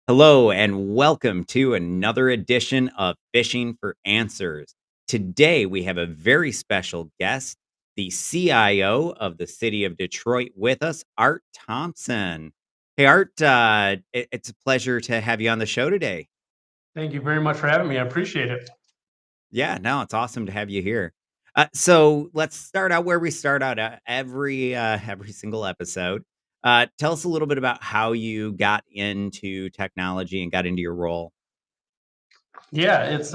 Hello, and welcome to another edition of Fishing for Answers. Today, we have a very special guest, the CIO of the city of Detroit, with us, Art Thompson. Hey, Art, it's a pleasure to have you on the show today. Thank you very much for having me. I appreciate it. Yeah, no, it's awesome to have you here. So let's start out where we start out every single episode. Tell us a little bit about how you got into technology and got into your role. Yeah, it's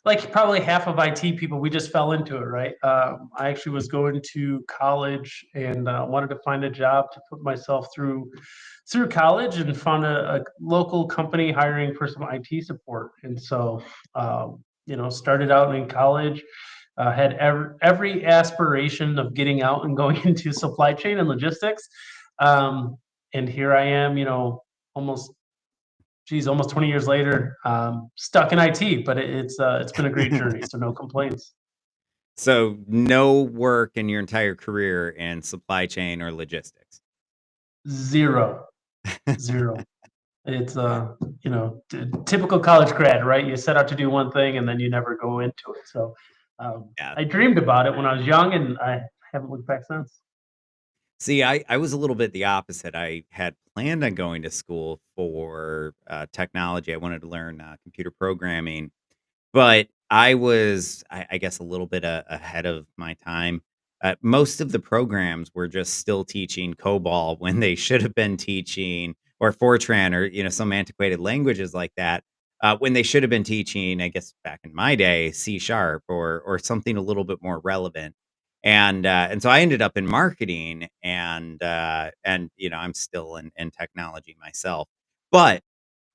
like probably half of IT people, we just fell into it, right? I actually was going to college and wanted to find a job to put myself through college, and found a local company hiring for some IT support. And so, started out in college. Had every aspiration of getting out and going into supply chain and logistics. Um, and here I am, almost almost 20 years later, stuck in IT, but it's been a great journey, so no complaints. So, no work in your entire career in supply chain or logistics? Zero, zero. It's typical college grad, right? You set out to do one thing and then you never go into it. So Yeah. I dreamed about it when I was young, and I haven't looked back since. See, I was a little bit the opposite. I had planned on going to school for, technology. I wanted to learn, computer programming, but I guess, a little bit ahead of my time. Most of the programs were just still teaching COBOL when they should have been teaching or Fortran or, some antiquated languages like that, when they should have been teaching, I guess, back in my day, C# or something a little bit more relevant. And so I ended up in marketing and, I'm still in technology myself. But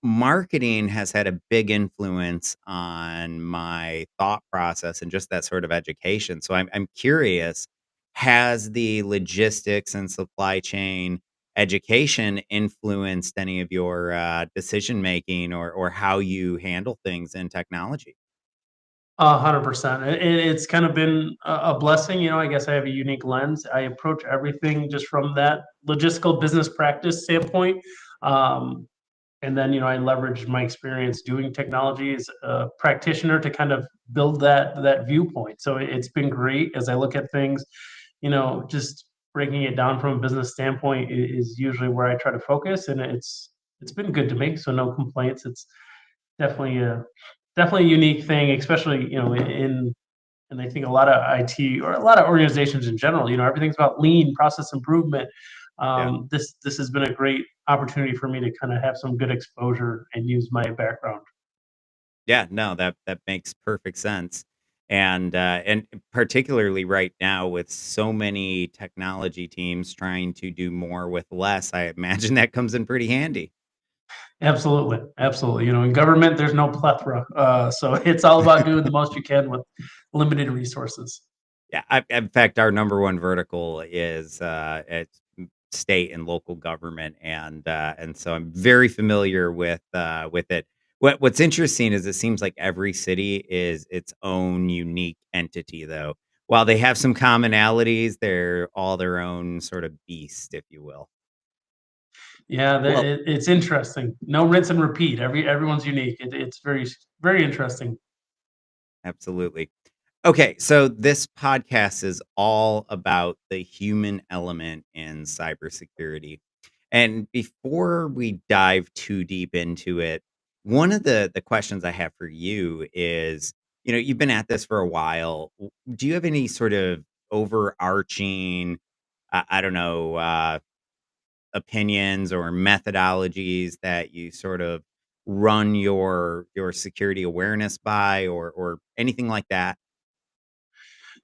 marketing has had a big influence on my thought process and just that sort of education. So I'm curious, has the logistics and supply chain education influenced any of your decision making or how you handle things in technology? 100%. It's kind of been a blessing. I guess I have a unique lens. I approach everything just from that logistical business practice standpoint. Um, and then I leveraged my experience doing technology as a practitioner to kind of build that viewpoint. So it's been great as I look at things. Just breaking it down from a business standpoint is usually where I try to focus, and it's been good to me. So no complaints. It's definitely a unique thing, especially in and I think a lot of IT or a lot of organizations in general, everything's about lean process improvement. Yeah. This has been a great opportunity for me to kind of have some good exposure and use my background. Yeah, no, that makes perfect sense. And particularly right now with so many technology teams trying to do more with less, I imagine that comes in pretty handy. Absolutely, absolutely. In government, there's no plethora, so it's all about doing the most you can with limited resources. Yeah, in fact, our number one vertical is it's state and local government, and so I'm very familiar with it. What's interesting is it seems like every city is its own unique entity, though. While they have some commonalities, they're all their own sort of beast, if you will. Yeah, Well, it's interesting. No rinse and repeat. Everyone's unique. It's very interesting. absolutely. Okay, so this podcast is all about the human element in cybersecurity. And before we dive too deep into it, one of the questions I have for you is, you've been at this for a while. Do you have any sort of overarching, I don't know, opinions or methodologies that you sort of run your security awareness by or anything like that?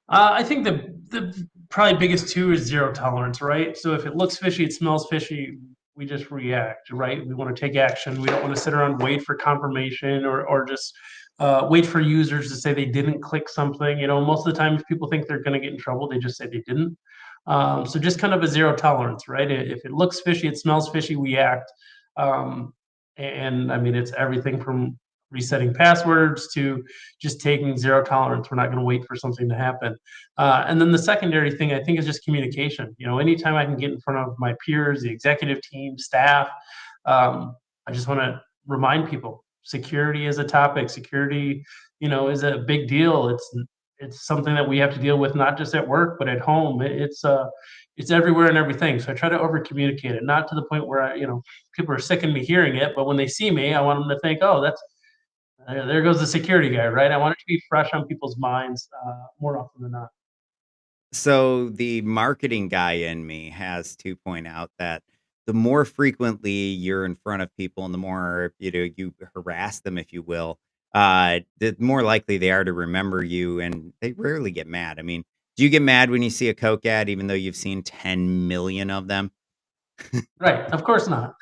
I think the probably biggest two is zero tolerance, right? So if it looks fishy, it smells fishy, we just react, right? We want to take action. We don't want to sit around and wait for confirmation, or just wait for users to say they didn't click something. Most of the time, if people think they're going to get in trouble, they just say they didn't. So just kind of a zero tolerance, right? If it looks fishy, it smells fishy, we act. Um, and I mean, it's everything from resetting passwords to just taking zero tolerance. We're not going to wait for something to happen. And then the secondary thing I think is just communication. Anytime I can get in front of my peers, the executive team, staff, I just want to remind people security is a topic. Security, is a big deal. It's something that we have to deal with not just at work but at home. It's everywhere and everything. So I try to over communicate it, not to the point where people are sick of me hearing it, but when they see me, I want them to think, oh, there goes the security guy, right? I want it to be fresh on people's minds more often than not. So the marketing guy in me has to point out that the more frequently you're in front of people and the more, you harass them, if you will, the more likely they are to remember you, and they rarely get mad. I mean, do you get mad when you see a Coke ad, even though you've seen 10 million of them? Right? Of course not.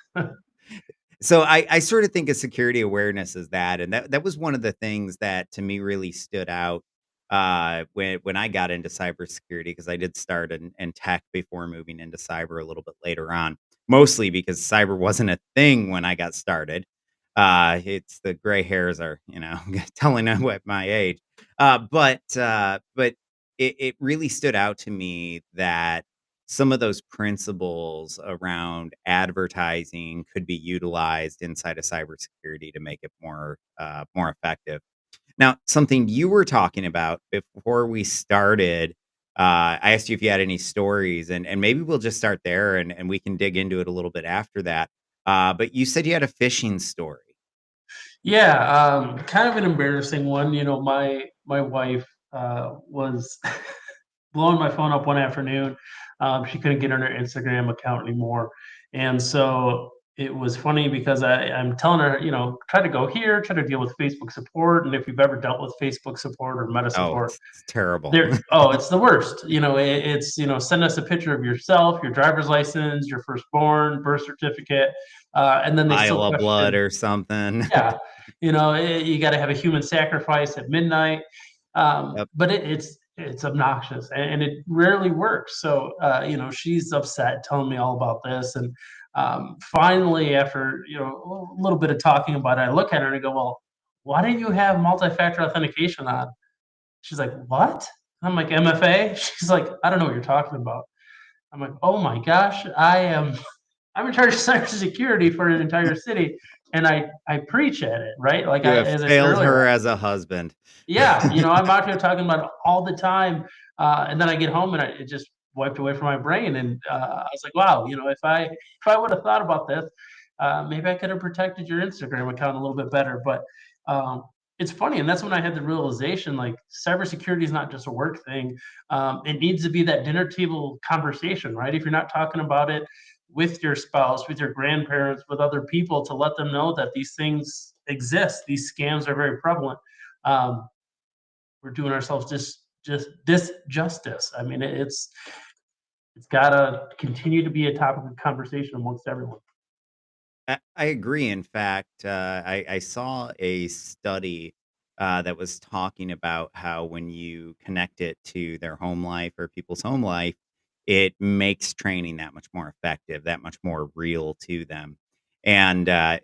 So I sort of think of security awareness as that, and that was one of the things that to me really stood out when I got into cybersecurity, because I did start in tech before moving into cyber a little bit later on, mostly because cyber wasn't a thing when I got started. It's the gray hairs are telling what my age, but it really stood out to me that some of those principles around advertising could be utilized inside of cybersecurity to make it more effective. Now, something you were talking about before we started, I asked you if you had any stories, and maybe we'll just start there, and we can dig into it a little bit after that. But you said you had a phishing story. Yeah, kind of an embarrassing one. My wife was blowing my phone up one afternoon. She couldn't get on her Instagram account anymore, and so it was funny because I'm telling her, try to go here, try to deal with Facebook support, and if you've ever dealt with Facebook support or Meta Oh, support, it's terrible. there, oh, it's the worst. It's send us a picture of yourself, your driver's license, your firstborn, birth certificate, and then they Pile still of blood question. or something. Yeah, you got to have a human sacrifice at midnight, Yep. but it's obnoxious and it rarely works. So she's upset, telling me all about this, and finally, after a little bit of talking about it, I look at her and I go, "Well, why didn't you have multi-factor authentication on?" She's like, "What?" I'm like, "MFA." She's like, "I don't know what you're talking about." I'm like, "Oh my gosh, I'm in charge of cybersecurity for an entire city, and I preach at it, right? Like You have as I said failed earlier, her as a husband. yeah, I'm out here talking about it all the time, and then I get home and it just wiped away from my brain, and I was like, wow, if I would have thought about this, maybe I could have protected your Instagram account a little bit better. But um, it's funny, and that's when I had the realization, like cybersecurity is not just a work thing. It needs to be that dinner table conversation, right? If you're not talking about it with your spouse, with your grandparents, with other people, to let them know that these things exist, these scams are very prevalent. Um, we're doing ourselves just disjustice. I mean, it's got to continue to be a topic of conversation amongst everyone. I agree. In fact, I saw a study that was talking about how when you connect it to their home life or people's home life, it makes training that much more effective, that much more real to them. And I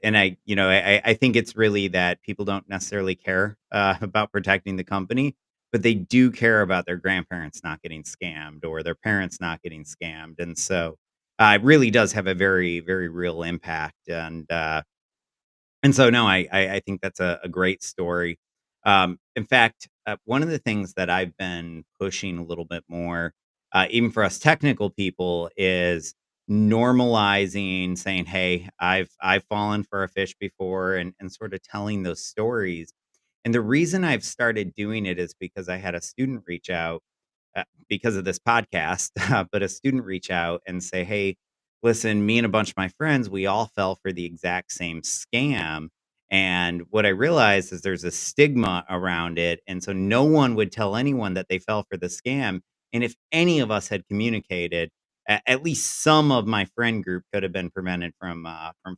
think it's really that people don't necessarily care about protecting the company, but they do care about their grandparents not getting scammed or their parents not getting scammed, and so it really does have a very, very real impact, and so no, I think that's a great story. In fact, one of the things that I've been pushing a little bit more, even for us technical people, is normalizing saying, "Hey, I've fallen for a fish before," and sort of telling those stories. And the reason I've started doing it is because I had a student reach out because of this podcast, but a student reach out and say, "Hey, listen, me and a bunch of my friends, we all fell for the exact same scam. And what I realized is there's a stigma around it. And so no one would tell anyone that they fell for the scam. And if any of us had communicated, at least some of my friend group could have been prevented from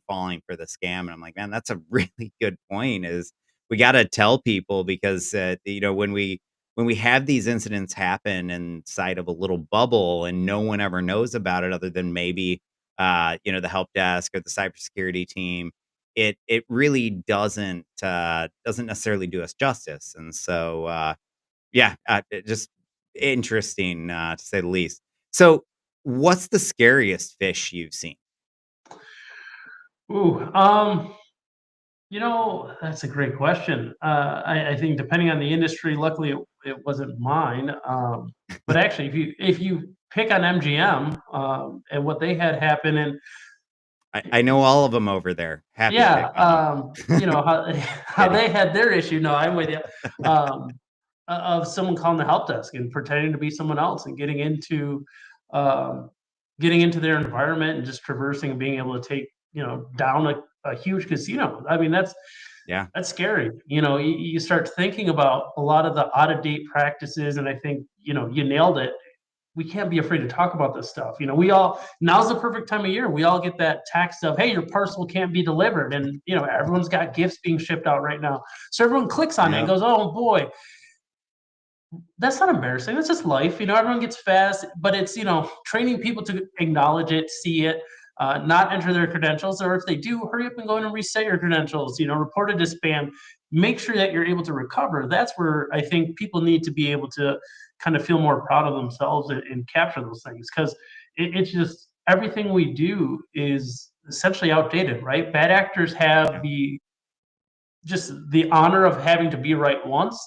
falling for the scam." And I'm like, man, that's a really good point. Is we got to tell people because when we have these incidents happen inside of a little bubble and no one ever knows about it other than maybe the help desk or the cybersecurity team, it really doesn't necessarily do us justice. And so just interesting to say the least. So what's the scariest fish you've seen? Ooh, that's a great question. I think depending on the industry, luckily it wasn't mine. But actually, if you pick on MGM and what they had happen, and I know all of them over there. Happy to yeah, pick on them. how how Kidding. they had their issue. No, I'm with you. Um, of someone calling the help desk and pretending to be someone else and um, getting into their environment and just traversing and being able to take down a huge casino. I mean, Yeah, that's scary. You start thinking about a lot of the out of date practices, and I think you nailed it. We can't be afraid to talk about this stuff. We all now's the perfect time of year. We all get that text of, "Hey, your parcel can't be delivered," and everyone's got gifts being shipped out right now. So everyone clicks on it and yep, goes, "Oh boy, that's not embarrassing. That's just life." Everyone gets fast, but it's training people to acknowledge it, see it, not enter their credentials, or if they do, hurry up and go in and reset your credentials. Report it as spam. Make sure that you're able to recover. That's where I think people need to be able to kind of feel more proud of themselves and capture those things, because it's just everything we do is essentially outdated, right? Bad actors have yeah, the honor of having to be right once,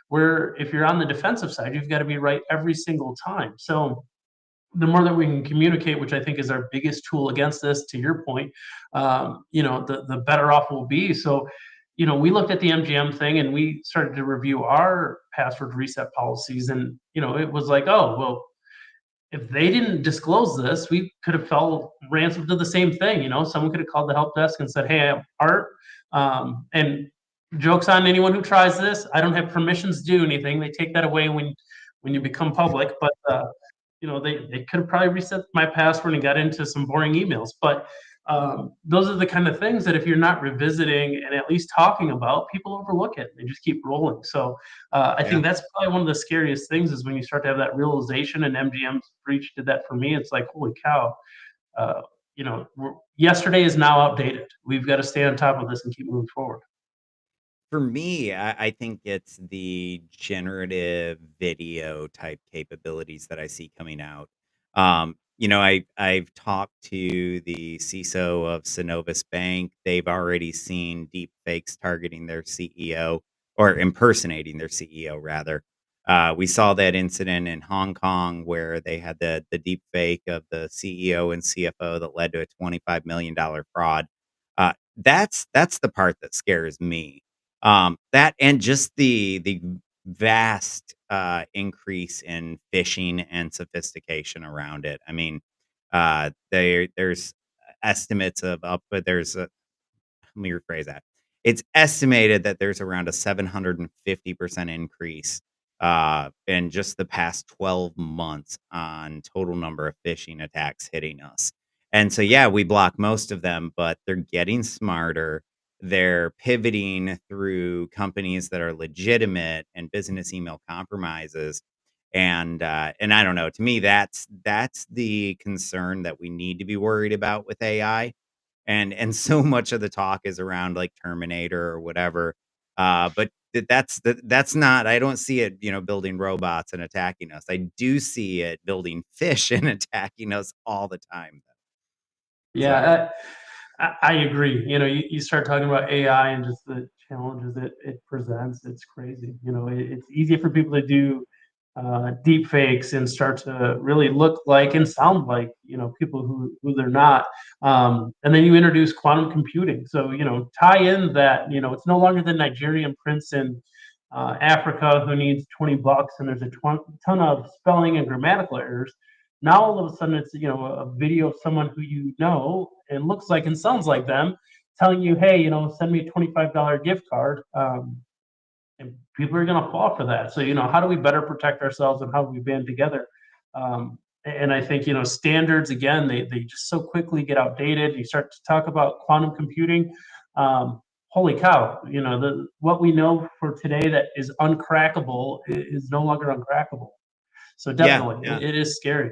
where if you're on the defensive side, you've got to be right every single time. So the more that we can communicate, which I think is our biggest tool against this, to your point, the better off we'll be. So we looked at the MGM thing and we started to review our password reset policies, and it was like, oh well, if they didn't disclose this, we could have fell ransom to the same thing. Someone could have called the help desk and said, "Hey, I'm Art," and jokes on anyone who tries this. I don't have permissions to do anything. They take that away when you become public. But they could have probably reset my password and got into some boring emails. But those are the kind of things that if you're not revisiting and at least talking about, people overlook it. They just keep rolling. So I yeah. think that's probably one of the scariest things is when you start to have that realization. And MGM's breach did that for me. It's like, holy cow, uh, yesterday is now outdated. We've got to stay on top of this and keep moving forward. For me, I think it's the generative video type capabilities that I see coming out. I've talked to the CISO of Synovus Bank. They've already seen deep fakes targeting their CEO or impersonating their CEO rather. We saw that incident in Hong Kong where they had the deep fake of the CEO and CFO that led to a $25 million fraud. That's the part that scares me, that and just the vast, increase in phishing and sophistication around it. I mean, there's estimates of up but there's a let me rephrase that. It's estimated that there's around a 750% increase, in just the past 12 months on total number of phishing attacks hitting us. And so, yeah, we block most of them, but they're getting smarter. They're pivoting through companies that are legitimate and business email compromises. And I don't know. To me, that's the concern that we need to be worried about with AI, and so much of the talk is around like Terminator or whatever. But that's not. I don't see it, building robots and attacking us. I do see it building fish and attacking us all the time. So Yeah, I agree. You start talking about AI and just the challenges it presents. It's crazy. It's easy for people to do deep fakes and start to really look like and sound like people who they're not. And then you introduce quantum computing. So tie in that it's no longer the Nigerian prince in Africa who needs $20 and there's a ton of spelling and grammatical errors. Now all of a sudden it's a video of someone who and looks like and sounds like them telling you, hey, send me a $25 gift card. And people are going to fall for that. So how do we better protect ourselves and how do we band together? And I think standards again they just so quickly get outdated. You start to talk about quantum computing. Holy cow! What we know for today that is uncrackable is no longer uncrackable. So yeah, definitely, yeah. it is scary.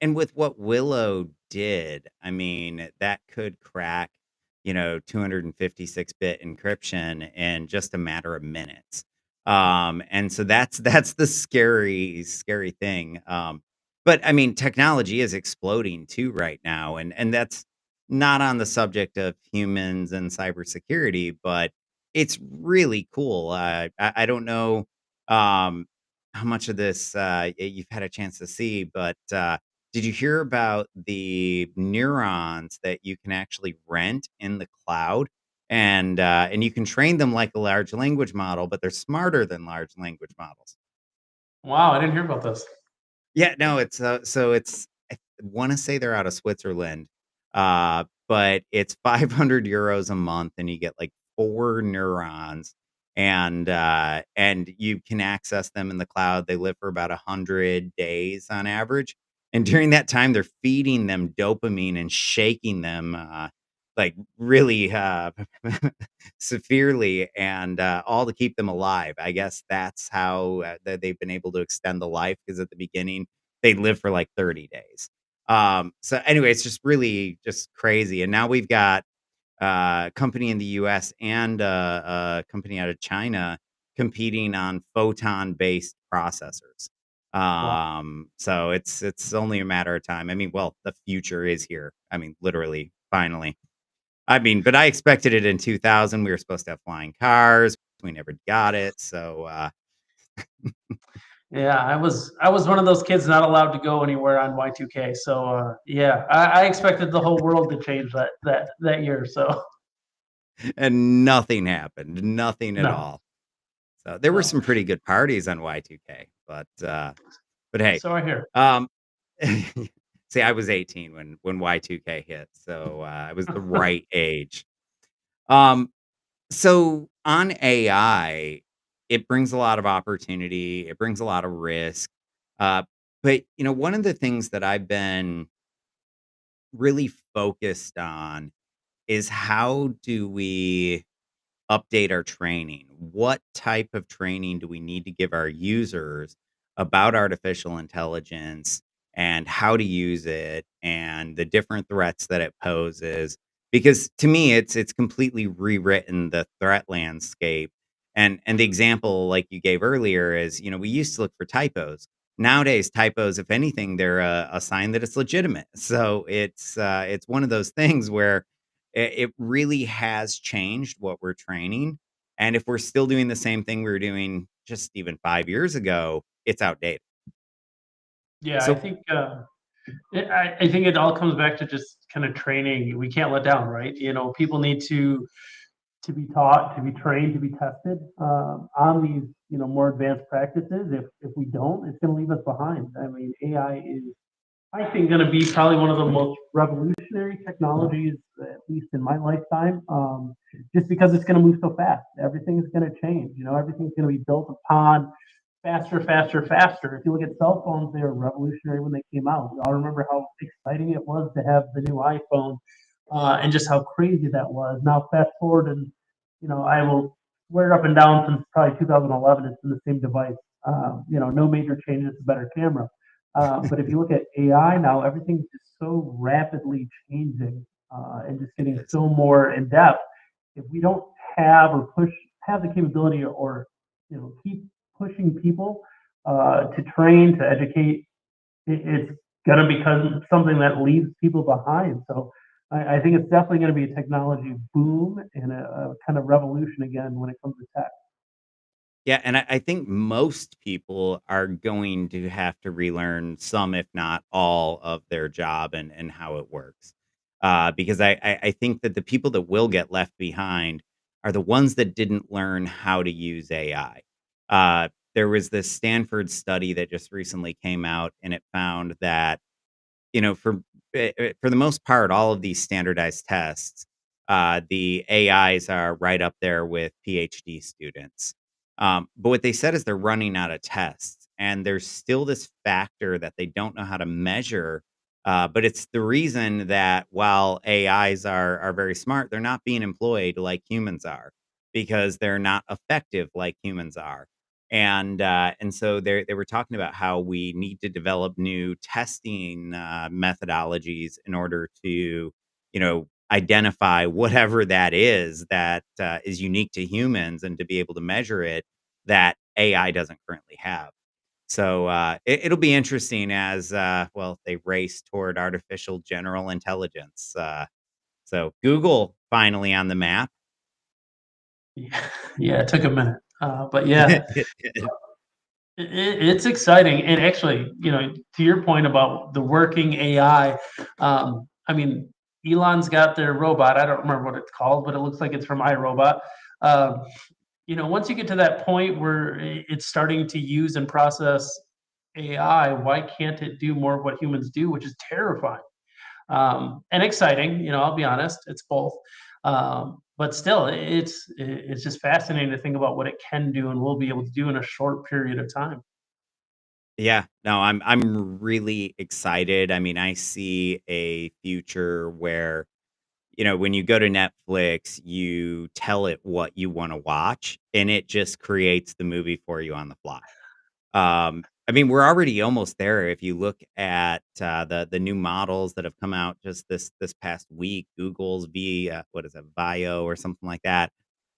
And with what Willow did, I mean, that could crack, 256-bit encryption in just a matter of minutes. And so that's the scary thing. But I mean, technology is exploding too right now, and that's not on the subject of humans and cybersecurity, but it's really cool. I don't know um, how much of this you've had a chance to see, but did you hear about the neurons that you can actually rent in the cloud? And you can train them like a large language model, but they're smarter than large language models. Wow, I didn't hear about this. Yeah, no, it's I wanna say they're out of Switzerland, but it's 500 euros a month, and you get, like, 4 neurons, and you can access them in the cloud. They live for about 100 days on average, and during that time, they're feeding them dopamine and shaking them, like, really, severely, and all to keep them alive. I guess that's how, that they've been able to extend the life, because at the beginning, they live for, like, 30 days. So anyway, it's just really just crazy, and now we've got a company in the US and a company out of China competing on photon-based processors. Wow. So it's only a matter of time. I mean, well, the future is here. I mean, literally, finally. I mean, but I expected it in 2000. We were supposed to have flying cars. We never got it. So, Yeah, I was one of those kids not allowed to go anywhere on Y2K. So yeah, I expected the whole world to change that year. So and nothing happened. Nothing at no, all. So there were no. some pretty good parties on Y2K, but hey, So I hear. um, see, I was 18 when Y2K hit, so I was the right age. Um, so on AI, it brings a lot of opportunity. It brings a lot of risk. But one of the things that I've been really focused on is how do we update our training? What type of training do we need to give our users about artificial intelligence and how to use it and the different threats that it poses? Because to me, it's completely rewritten the threat landscape. And the example like you gave earlier is, we used to look for typos. Nowadays, typos, if anything, they're a sign that it's legitimate. So it's one of those things where it really has changed what we're training, and if we're still doing the same thing we were doing just even 5 years ago, it's outdated. Yeah, I So think I think it all comes back to just kind of training. We can't let down, right? People need to be taught, to be trained, to be tested on these, more advanced practices. If we don't, it's going to leave us behind. I mean, AI is, I think, going to be probably one of the most revolutionary technologies, at least in my lifetime, just because it's going to move so fast. Everything is going to change. Everything's going to be built upon faster, faster, faster. If you look at cell phones, they were revolutionary when they came out. We all remember how exciting it was to have the new iPhone, and just how crazy that was. Now, fast forward, and I will swear up and down since probably 2011, it's been the same device. No major changes, better camera. But if you look at AI now, everything's just so rapidly changing, and just it getting is. so more in depth. If we don't have or have the capability, or keep pushing people to train, to educate, it's going to become something that leaves people behind. So I think it's definitely going to be a technology boom and a kind of revolution again when it comes to tech. Yeah, and I think most people are going to have to relearn some, if not all, of their job and how it works. Because I think that the people that will get left behind are the ones that didn't learn how to use AI. There was this Stanford study that just recently came out, and it found that for the most part, all of these standardized tests, the AIs are right up there with PhD students. But what they said is they're running out of tests, and there's still this factor that they don't know how to measure. But it's the reason that while AIs are very smart, they're not being employed like humans are because they're not effective like humans are. And so they were talking about how we need to develop new testing methodologies in order to, identify whatever that is unique to humans and to be able to measure it that AI doesn't currently have. So it'll be interesting as well they race toward artificial general intelligence. So Google finally on the map. Yeah, yeah, it took a minute, but yeah, it's exciting. And actually, to your point about the working AI, I mean, Elon's got their robot. I don't remember what it's called, but it looks like it's from iRobot. Um, once you get to that point where it's starting to use and process AI, why can't it do more of what humans do, which is terrifying and exciting? I'll be honest, it's both. But still, it's just fascinating to think about what it can do and will be able to do in a short period of time. Yeah, no, I'm really excited. I mean, I see a future where, when you go to Netflix, you tell it what you want to watch and it just creates the movie for you on the fly. I mean, we're already almost there. If you look at the new models that have come out just this past week, Google's what is it, Vio or something like that,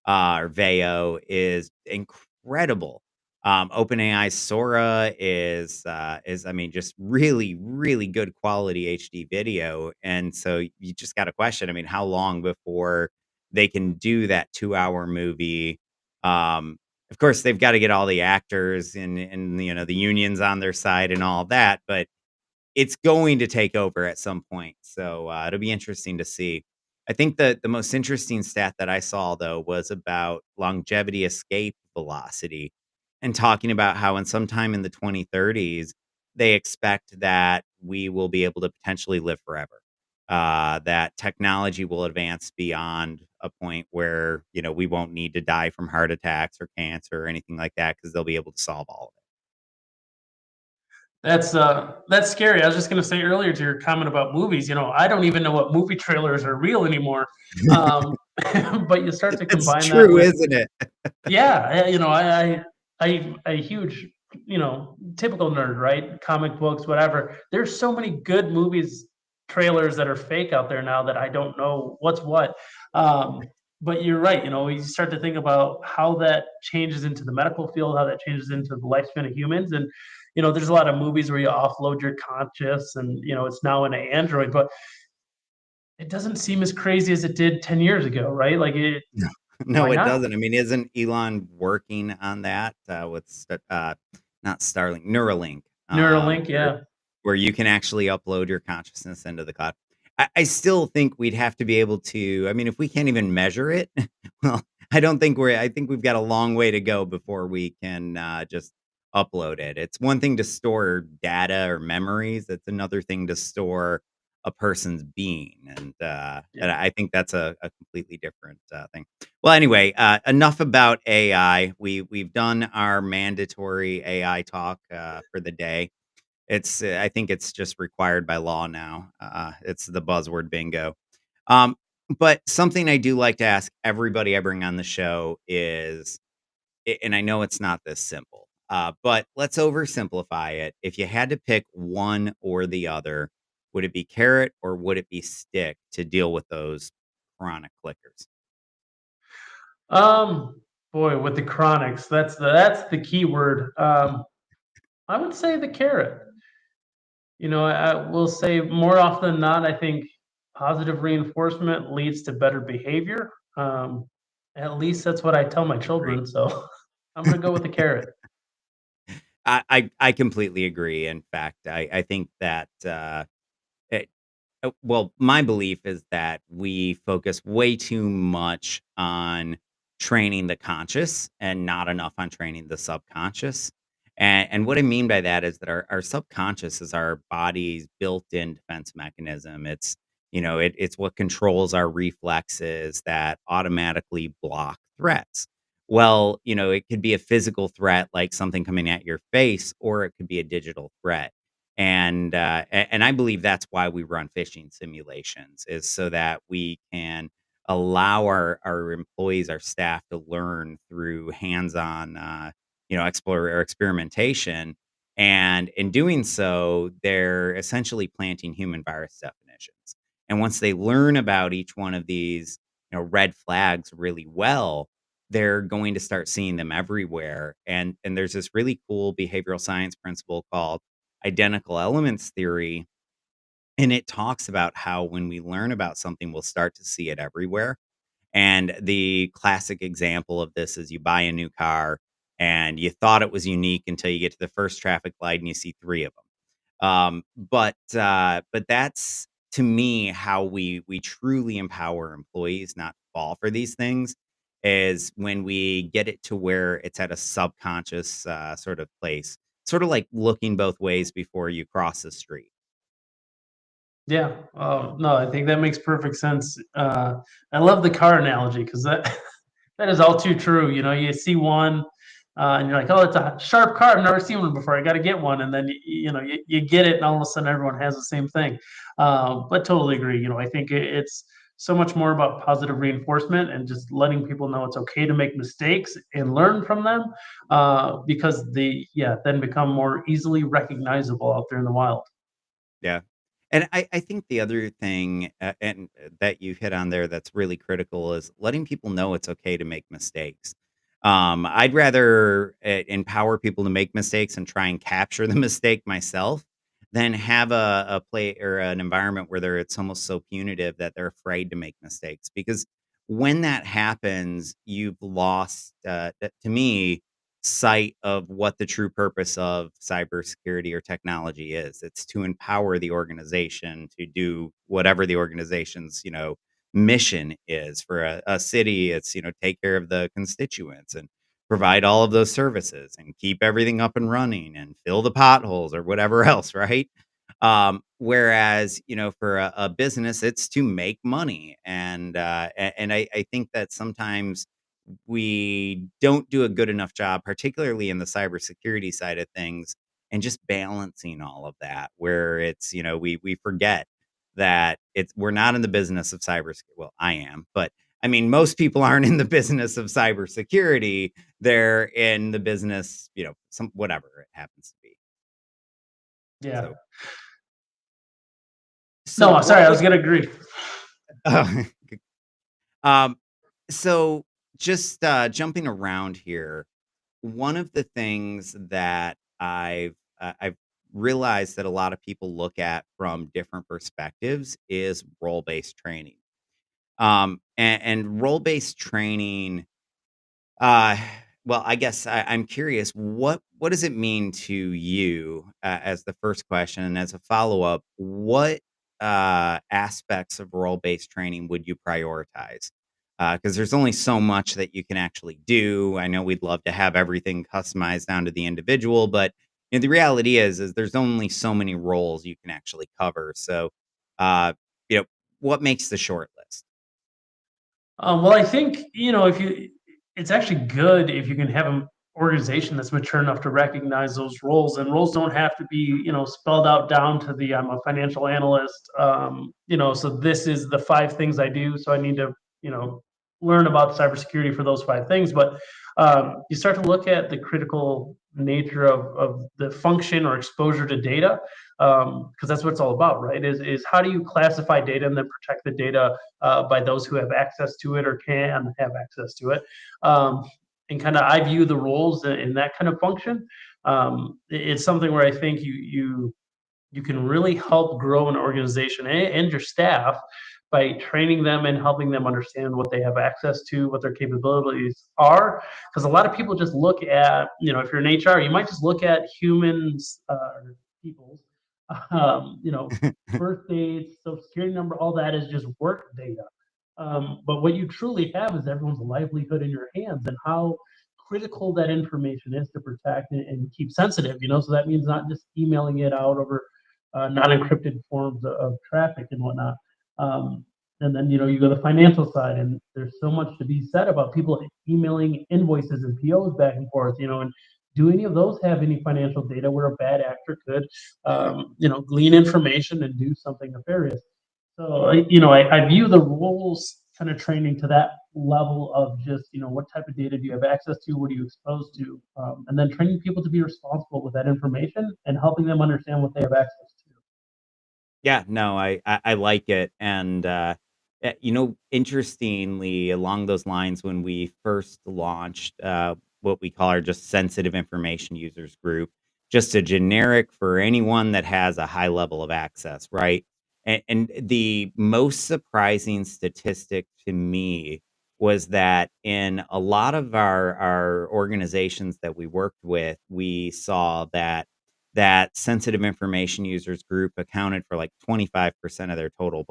or Veo is incredible. OpenAI's Sora is I mean just really really good quality HD video, and so you just got to question. I mean, how long before they can do that 2 hour movie? Of course, they've got to get all the actors and the unions on their side and all of that, but it's going to take over at some point. So it'll be interesting to see. I think the most interesting stat that I saw though was about longevity escape velocity and talking about how in sometime in the 2030s they expect that we will be able to potentially live forever. That technology will advance beyond a point where we won't need to die from heart attacks or cancer or anything like that because they'll be able to solve all of That's scary. I was just going to say earlier to your comment about movies. I don't even know what movie trailers are real anymore. it. Um, but you start to It's combine that true, with, isn't it? yeah, I a huge, typical nerd, right? Comic books, whatever. There's so many good movies trailers that are fake out there now that I don't know what's what. But you're right. You start to think about how that changes into the medical field, how that changes into the lifespan of humans, and there's a lot of movies where you offload your conscious, and it's now in an Android, but it doesn't seem as crazy as it did 10 years ago, right? Like it. No. Why No, it not? doesn't. I mean, isn't Elon working on that, not Starlink, Neuralink, Neuralink, where yeah. you can actually upload your consciousness into the cloud. I still think we'd have to be able to. I mean, if we can't even measure it, well, I think we've got a long way to go before we can, just upload it. It's one thing to store data or memories, it's another thing to store a person's being, and Yeah. I think that's a completely different, thing. Well, anyway, enough about AI. We've done our mandatory AI talk, for the day. I think it's just required by law now. It's the buzzword bingo. Um, but something I do like to ask everybody I bring on the show is, and I know it's not this simple, but let's oversimplify it. If you had to pick one or the other, would it be carrot or would it be stick to deal with those chronic clickers? Um, Boy, with the chronics, that's the key word. I would say the carrot. I will say more often than not, I think positive reinforcement leads to better behavior. At least that's what I tell my Agree. children. So I'm gonna go with the carrot. I completely agree. In fact, I think that well, my belief is that we focus way too much on training the conscious and not enough on training the subconscious. And what I mean by that is that our subconscious is our body's built-in defense mechanism. It's what controls our reflexes that automatically block threats. Well, it could be a physical threat like something coming at your face, or it could be a digital threat. And I believe that's why we run phishing simulations, is so that we can allow our employees, our staff, to learn through hands-on, explore or experimentation. And in doing so, they're essentially planting human virus definitions. And once they learn about each one of these, red flags really well, they're going to start seeing them everywhere. And there's this really cool behavioral science principle called identical elements theory, And it talks about how when we learn about something, we'll start to see it everywhere. And the classic example of this is you buy a new car and you thought it was unique until you get to the first traffic light and you see three of them. But that's to me how we truly empower employees not to fall for these things is when we get it to where it's at a subconscious sort of place, sort of like looking both ways before you cross the street. Yeah. Oh, no, I think that makes perfect sense. I love the car analogy because that that is all too true. You know, you see one, and you're like, "Oh, it's a sharp car. I've never seen one before. I got to get one." And then you get it, and all of a sudden, everyone has the same thing. But totally agree. You know, I think it's so much more about positive reinforcement and just letting people know it's okay to make mistakes and learn from them, because they, yeah, then become more easily recognizable out there in the wild. Yeah. And I think the other thing, that you hit on there that's really critical is letting people know it's okay to make mistakes. I'd rather empower people to make mistakes and try and capture the mistake myself than have a play or an environment where it's almost so punitive that they're afraid to make mistakes. Because when that happens, you've lost, to me, sight of what the true purpose of cybersecurity or technology is. It's to empower the organization to do whatever the organization's, mission is. For a city, it's, take care of the constituents and provide all of those services and keep everything up and running and fill the potholes or whatever else, right? Whereas, for a business, it's to make money. And I think that sometimes we don't do a good enough job, particularly in the cybersecurity side of things, and just balancing all of that. Where it's, we forget that we're not in the business of cyber. Well, I am, but I mean, most people aren't in the business of cybersecurity. They're in the business, some whatever it happens to be. Yeah. So, so No, sorry, what I would was gonna agree. um, so just jumping around here, one of the things that I've realized that a lot of people look at from different perspectives is role-based training. And role-based training, uh, well, I guess I'm curious, what does it mean to you, as the first question, and as a follow-up, what aspects of role-based training would you prioritize? Because there's only so much that you can actually do. I know we'd love to have everything customized down to the individual, but the reality is there's only so many roles you can actually cover. So, uh, you know, what makes the short list? Well, I think, if you, it's actually good if you can have an organization that's mature enough to recognize those roles, and roles don't have to be, spelled out down to the I'm a financial analyst. So this is the five things I do. So I need to, you know, learn about cybersecurity for those five things. But you start to look at the critical nature of the function or exposure to data, because that's what it's all about, right? Is how do you classify data and then protect the data by those who have access to it or can have access to it. And kind of, I view the roles in that kind of function. It's something where I think you can really help grow an organization and your staff by training them and helping them understand what they have access to, what their capabilities are. Because a lot of people just look at, if you're in HR, you might just look at humans, people's, birth dates, social security number, all that is just work data. But what you truly have is everyone's livelihood in your hands and how critical that information is to protect and keep sensitive. So that means not just emailing it out over non-encrypted forms of traffic and whatnot. And then you go to the financial side, and there's so much to be said about people emailing invoices and POs back and forth. And do any of those have any financial data where a bad actor could, glean information and do something nefarious? So, I view the roles kind of training to that level of just, what type of data do you have access to? What are you exposed to? And then training people to be responsible with that information and helping them understand what they have access to. Yeah, no, I like it, and, interestingly, along those lines, when we first launched, what we call our just sensitive information users group, just a generic for anyone that has a high level of access, right? And the most surprising statistic to me was that in a lot of our organizations that we worked with, we saw that sensitive information users group accounted for like 25% of their total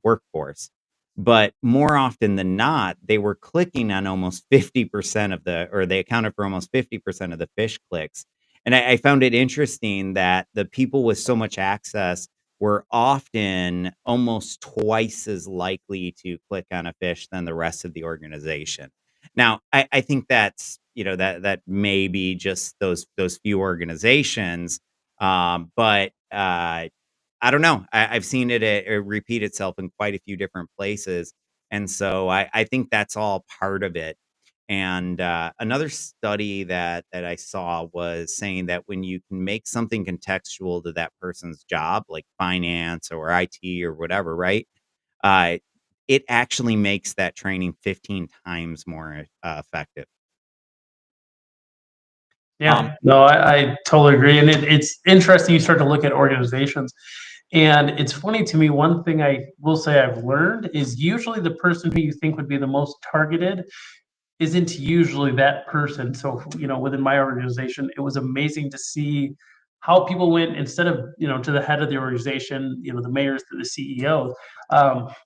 workforce. But more often than not, they were clicking on almost 50% of or they accounted for almost 50% of the fish clicks. And I found it interesting that the people with so much access were often almost twice as likely to click on a fish than the rest of the organization. Now, I think that's, that may be just those few organizations, but I don't know. I've seen it repeat itself in quite a few different places, and so I think that's all part of it. And another study that I saw was saying that when you can make something contextual to that person's job, like finance or IT or whatever, right? Uh, it actually makes that training 15 times more effective. Um, Yeah, no, I totally agree. And it's interesting you start to look at organizations. And it's funny to me, one thing I will say I've learned is usually the person who you think would be the most targeted isn't usually that person. So, within my organization, it was amazing to see how people went instead of, to the head of the organization, the mayors to the CEO.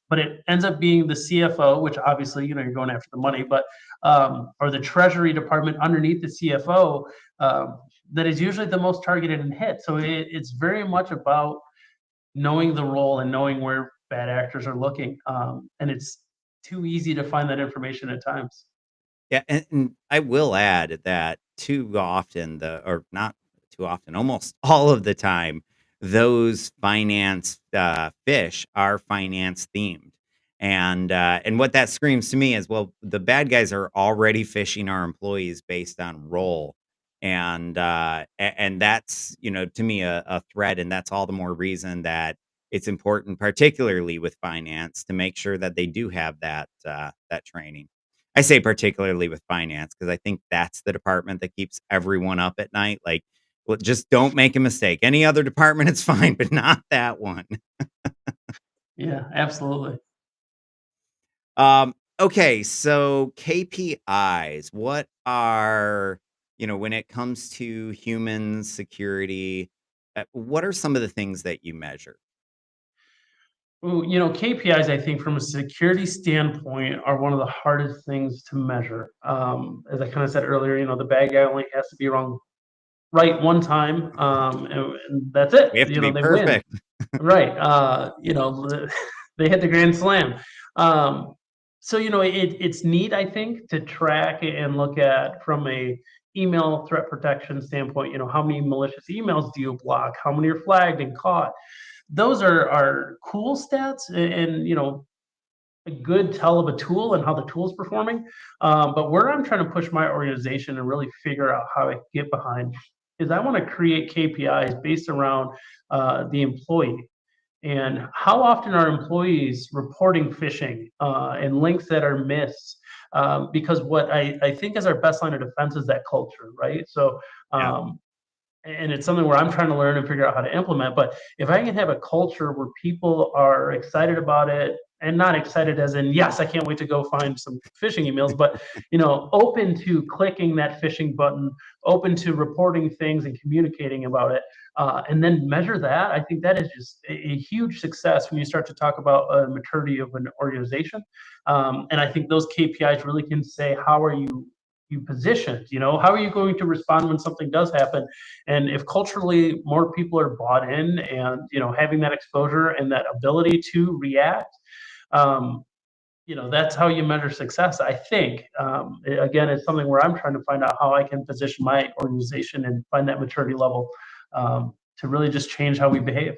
But it ends up being the CFO, which obviously, you're going after the money, but, or the treasury department underneath the CFO, that is usually the most targeted and hit. So it's very much about knowing the role and knowing where bad actors are looking. And it's too easy to find that information at times. Yeah, and I will add that too often or not too often, almost all of the time, those finance fish are finance themed, and what that screams to me is, well, the bad guys are already phishing our employees based on role, and that's, to me, a threat, and that's all the more reason that it's important, particularly with finance, to make sure that they do have that training. I say particularly with finance because I think that's the department that keeps everyone up at night. Like, well, just don't make a mistake. Any other department, it's fine, but not that one. Yeah, absolutely. Okay, so KPIs. What are, when it comes to human security, what are some of the things that you measure? Ooh, KPIs, I think from a security standpoint are one of the hardest things to measure. As I kind of said earlier, the bad guy only has to be right one time, and that's it. We have to be They win. perfect. Right. They hit the grand slam. Um, so it's neat, I think, to track and look at from a email threat protection standpoint. How many malicious emails do you block? How many are flagged and caught? Those are cool stats, and a good tell of a tool and how the tool's performing. But where I'm trying to push my organization and really figure out how to get behind is I want to create KPIs based around the employee and how often are employees reporting phishing and links that are missed. Because what I think is our best line of defense is that culture, right? So Yeah. um, and it's something where I'm trying to learn and figure out how to implement. But if I can have a culture where people are excited about it and not excited as in, yes, I can't wait to go find some phishing emails, but open to clicking that phishing button, open to reporting things and communicating about it, and then measure that, I think that is just a huge success when you start to talk about a maturity of an organization. And I think those KPIs really can say how are you positioned, how are you going to respond when something does happen. And if culturally more people are bought in and having that exposure and that ability to react, um, that's how you measure success. I think again, it's something where I'm trying to find out how I can position my organization and find that maturity level to really just change how we behave.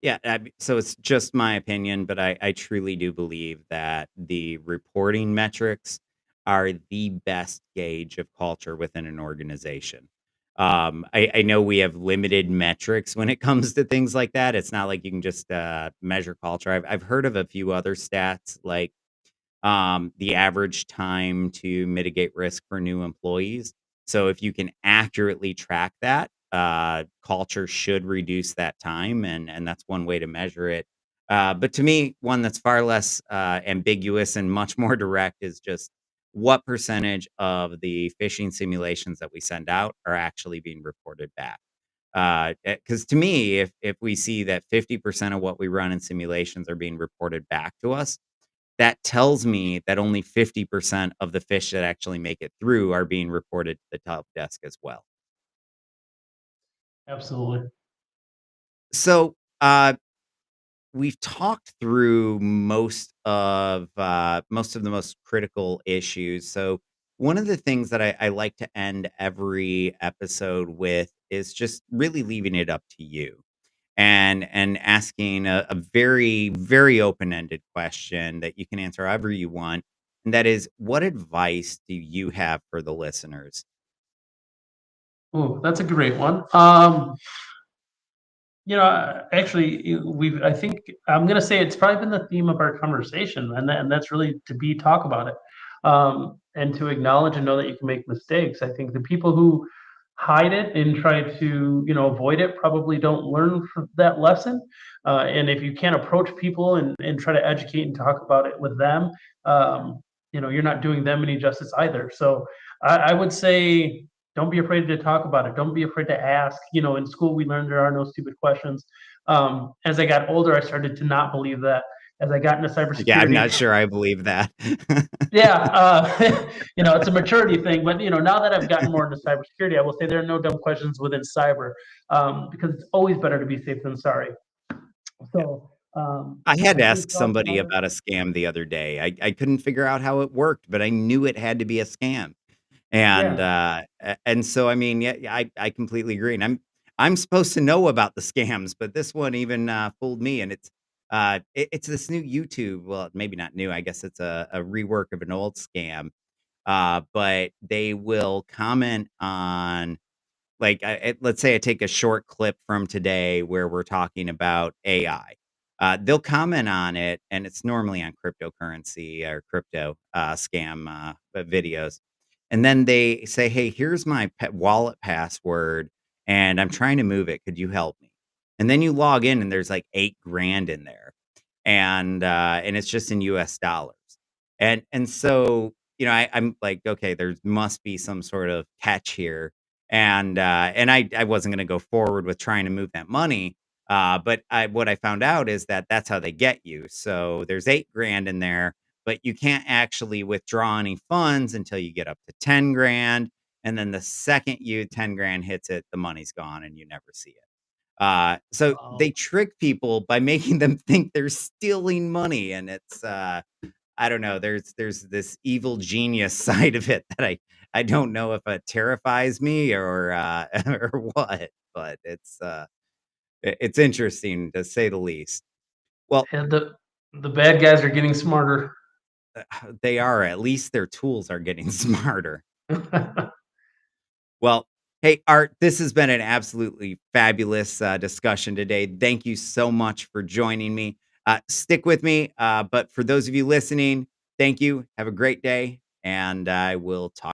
Yeah, so it's just my opinion, but I truly do believe that the reporting metrics are the best gauge of culture within an organization. I know we have limited metrics when it comes to things like that. It's not like you can just measure culture. I've heard of a few other stats, like the average time to mitigate risk for new employees. So if you can accurately track that, culture should reduce that time, and that's one way to measure it. But to me, one that's far less ambiguous and much more direct is just what percentage of the phishing simulations that we send out are actually being reported back. Because to me, if we see that 50% of what we run in simulations are being reported back to us, that tells me that only 50% of the fish that actually make it through are being reported to the top desk as well. Absolutely. So, we've talked through most of the most critical issues. So one of the things that I like to end every episode with is just really leaving it up to you and asking a very, very open-ended question that you can answer however you want. And that is, what advice do you have for the listeners? Oh, that's a great one. Actually, I think I'm gonna say it's probably been the theme of our conversation, and that's really to be talk about it, and to acknowledge and know that you can make mistakes. I think the people who hide it and try to, avoid it probably don't learn from that lesson. And if you can't approach people and try to educate and talk about it with them, you're not doing them any justice either. So I would say don't be afraid to talk about it. Don't be afraid to ask. In school we learned there are no stupid questions. As I got older, I started to not believe that. As I got into Yeah, I'm cybersecurity, not sure I believe that. yeah, it's a maturity thing. But now that I've gotten more into cybersecurity, I will say there are no dumb questions within cyber, because it's always better to be safe than sorry. Yeah. So I had I to think ask talking somebody about it. about a scam the other day. I couldn't figure out how it worked, but I knew it had to be a scam. And, Yeah. so, I mean, yeah, I completely agree, and I'm supposed to know about the scams, but this one even, fooled me, and it's this new YouTube, well, maybe not new, I guess it's a rework of an old scam, but they will comment on, like, let's say I take a short clip from today where we're talking about AI. They'll comment on it, and it's normally on cryptocurrency or crypto scam videos. And then they say, "Hey, here's my wallet password, and I'm trying to move it. Could you help me?" And then you log in, and there's like 8 grand in there, and it's just in US dollars. And so, I'm like, okay, there must be some sort of catch here. And I wasn't gonna go forward with trying to move that money. But what I found out is that that's how they get you. So there's 8 grand in there, but you can't actually withdraw any funds until you get up to 10 grand. And then the second 10 grand hits it, the money's gone and you never see it. So they Wow. trick people by making them think they're stealing money, and it's I don't know. There's this evil genius side of it that I don't know if it terrifies me or or what, but it's interesting to say the least. Well, And the bad guys are getting smarter. they are, at least their tools are getting smarter. Well, hey, Art, this has been an absolutely fabulous discussion today. Thank you so much for joining me. Stick with me. But for those of you listening, thank you. Have a great day. And I will talk.